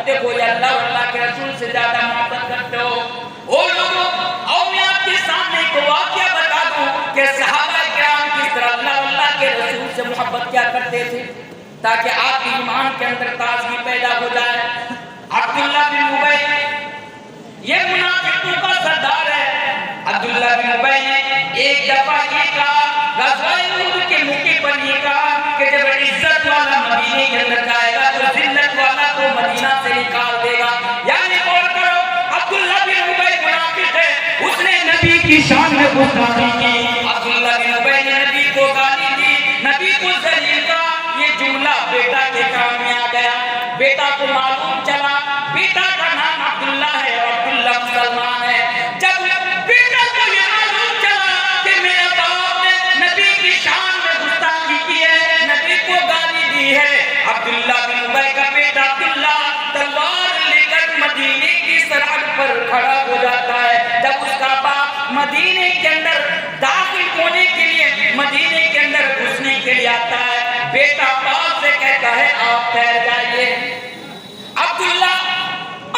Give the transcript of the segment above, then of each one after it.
محبت دیکھو یہ اللہ اور اللہ کے رسول سے زیادہ محبت کرتے ہو. اور لوگوں اور میں آپ کے سامنے ایک واقعہ بتا دوں کہ صحابہ کرام کس طرح اللہ اور اللہ کے رسول سے محبت کیا کرتے تھے تاکہ آپ کی ایمان کے اندر تازگی پیدا ہو جائے. عبداللہ بن ابی یہ منافقوں کا سردار ہے. عبداللہ بن ابی نے ایک دفعہ یہ کہا غزوہ احد کے موقع پر یہ کہا کہ جب عزت والا مدینے کے اندر جائے گا تو ذلت والا تو مدینہ سے نکال دے گا. یعنی غور کرو عبداللہ بن ابی منافق ہے, اس نے نبی کی شان میں گستاخی کی. عبداللہ بن ابی نے نبی کو گالی دی, نبی کو ذلیل کہا. یہ جملہ بیٹا کے کام میں آ گیا. بیٹا کو معلوم چلا بیٹا کا نام عبداللہ ہے اور عبداللہ مسلمان ہے. جب بیٹا کو یہ معلوم چلا کہ میرے باپ نے نبی کی شان میں گستاخی کی ہے, نبی کو گالی دی ہے, عبداللہ بن ابی کا بیٹا عبداللہ تلوار لے کر مدینے کی سرحد پر کھڑا ہو جاتا ہے. جب اس کا باپ مدینے کے اندر داخل ہونے کے لیے مدینے کے اندر گھسنے کے لیے آتا ہے, بیٹا باپ سے کہتا ہے آپ ٹھہر جائیے. عبداللہ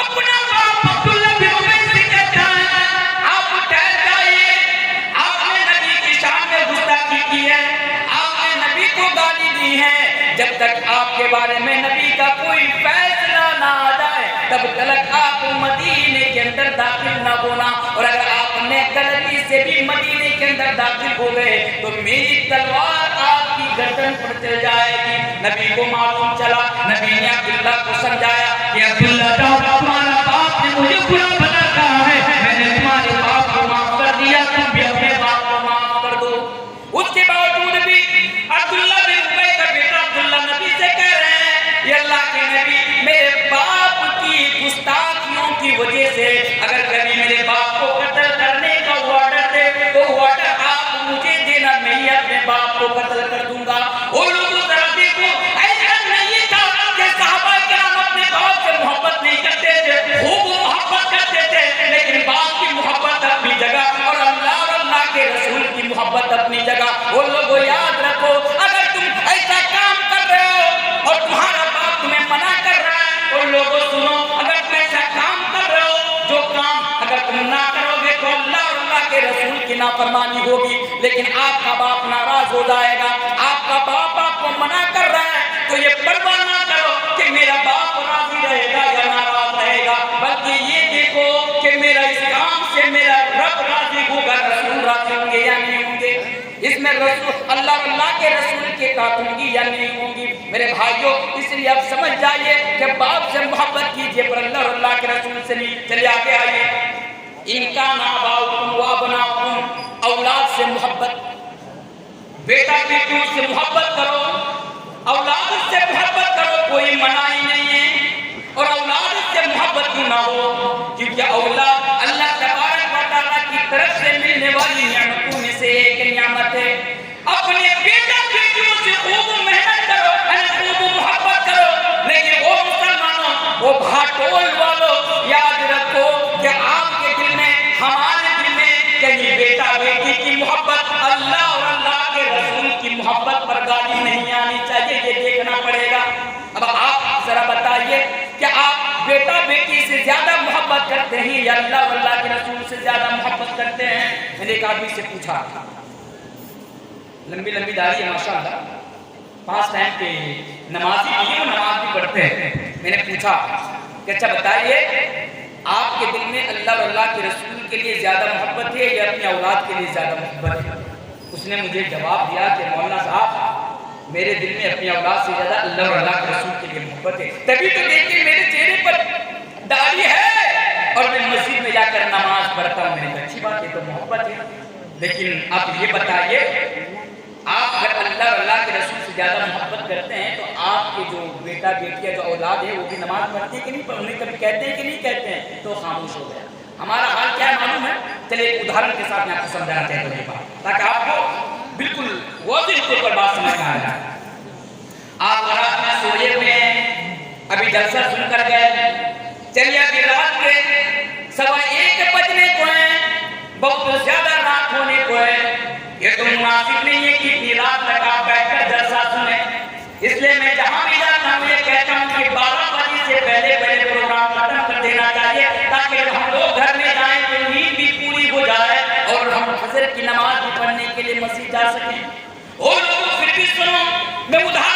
اپنا باپ عبداللہ بن ابی سے کہتا ہے آپ ٹھہر جائیے, آپ نے نبی کی شان میں گستاخی کی ہے, آپ نے نبی کو گالی دی ہے. جب تک آپ کے بارے میں نبی کا کوئی فیصلہ نہ آ جائے تب تک آپ مدینے کے اندر داخل نہ ہونا, اور اگر آپ نے غلطی سے بھی مدینے کے اندر داخل ہو گئے تو میری تلوار آپ کی گردن پر چل جائے گی. نبی کو معلوم چلا, نبی نے عبداللہ کو سمجھایا کہ عبداللہ تمہارا باپ نے مجھے برا بنا کہا ہے, میں نے تمہارے باپ کو معاف کر دیا, تم بھی اپنے باپ کو معاف کر دو. اس کے باوجود بھی عبداللہ بن ابی کا بیٹا عبداللہ نبی سے کہہ رہے ہیں یہ اللہ کے نبی میرے باپ کی گستاخیوں کی وجہ سے اگر کبھی میرے باپ کو قتل کرنے کا آرڈر دے تو آرڈر آپ مجھے دینا, میں ہی اپنے باپ کو قتل کر دوں گا. اور لوگوں ذرا دیکھو ایسا نہیں تھا کہ صحابہ کرام اپنے باپ سے محبت نہیں کرتے تھے, خوب محبت کرتے تھے, لیکن باپ کی محبت اپنی جگہ اور اللہ کے رسول کی محبت اپنی جگہ. اور لوگوں یاد رکھو اگر تم ایسا کام کر رہے ہو اور تمہارا باپ تمہیں منع کر رہا ہے, اور لوگوں سنو اگر تم ایسا کام کر رہے ہو جو کام اگر تم نہ کرو گے تو اللہ اور اللہ کے رسول کی نافرمانی ہوگی, لیکن آپ کا باپ ناراض ہو جائے گا. آپ کا باپ آپ کو منع کر رہا ہے تو یہ پرواہ نہ کرو کہ میرا باپ راضی رہے گا یا ناراض رہے گا, بلکہ یہ دیکھو کہ میرا اس کام سے میرا رب راضی ہوگا, رسول راضی ہوں گے یا نہیں ہوں گے, اس میں رسول اللہ اور اللہ کے رسول کے ساتھ ہوں گی یا نہیں ہوں گی. میرے بھائیوں اس لیے آپ سمجھ جائیے کہ باپ سے محبت کیجئے پر اللہ اور اللہ کے رسول سے نہیں. چلے آگے آئیے. ان کا آباؤکم و ابناؤکم, اولاد سے محبت, بیٹا بیٹیوں سے محبت کرو, اولاد سے محبت کرو, کوئی منائی نہیں ہے. اور اولاد سے محبت کیوں نہ ہو, کیونکہ اولاد اللہ تبارک و تعالیٰ کی طرف سے ملنے والی نعمتوں میں سے ایک نعمت ہے. اپنے بیٹا بیٹیوں سے خوب محنت کرو, خوب محبت کرو, لیکن وہ مسلمانوں, وہ بھاٹول والوں, یاد رکھو کہ آپ کے دل میں, ہمارے دل میں کہیں بیٹا بیٹی کی محبت اللہ اور اللہ کے رسول کی محبت پر گالی نہیں آنی چاہیے, یہ دیکھنا پڑے گا. اب آپ ذرا بتائیے کہ آپ بیٹا بیٹی سے زیادہ محبت کرتے ہیں یا اللہ اور اللہ کے رسول سے زیادہ محبت کرتے ہیں؟ میں نے ایک آدمی سے پوچھا, لمبی لمبی داڑھی ہے ماشاءاللہ, 5 ٹائم کے نمازی بھی ہیں, نماز بھی پڑھتے ہیں. میں نے پوچھا کہ اچھا بتائیے آپ کے دل میں اللہ اور اللہ کے رسول کے لیے زیادہ محبت ہے یا اپنی اولاد کے لیے زیادہ محبت ہے؟ اس نے مجھے جواب دیا کہ مولانا صاحب میرے دل میں اپنی اولاد سے زیادہ اللہ اور اللہ کے رسول کے لیے محبت ہے. تبھی تو دیکھیے میرے چہرے پر داڑھی ہے اور میں مسجد میں جا کر نماز پڑھتا ہوں. میں نے کہا اچھی بات ہے, تو محبت ہے. لیکن آپ یہ بتائیے آپ اگر اللہ اور اللہ کے رسول سے زیادہ محبت کرتے ہیں تو آپ کے جو بیٹا بیٹی جو اولاد ہے وہ بھی نماز پڑھتی ہے کہ نہیں, انہیں کبھی کہتے ہیں کہ نہیں کہتے ہیں؟ تو خاموش ہو گیا. ہمارا حال کیا ہے معلوم ہے؟ چلیے ایک ادھارن کے ساتھ میں آپ کو سمجھانا چاہتا ہوں یہ بات, تاکہ آپ کو بالکل واضح طور پر بات سمجھ میں آ جائے. آپ رات میں سوئے ہوئے ہیں, ابھی جلسہ سن کر گئے, چلیے ابھی رات کے 1:15 بجنے کو ہیں, بہت زیادہ رات ہونے کو ہے. یہ تو مناسب نہیں ہے کہ اتنی رات تک آپ بیٹھ کر جلسہ سنیں. اس لیے میں جہاں بھی جاتا ہوں یہ کہتا ہوں کہ 12 بجے سے پہلے جا سکیں. اور لوگوں پھر بھی سنو, میں ادھار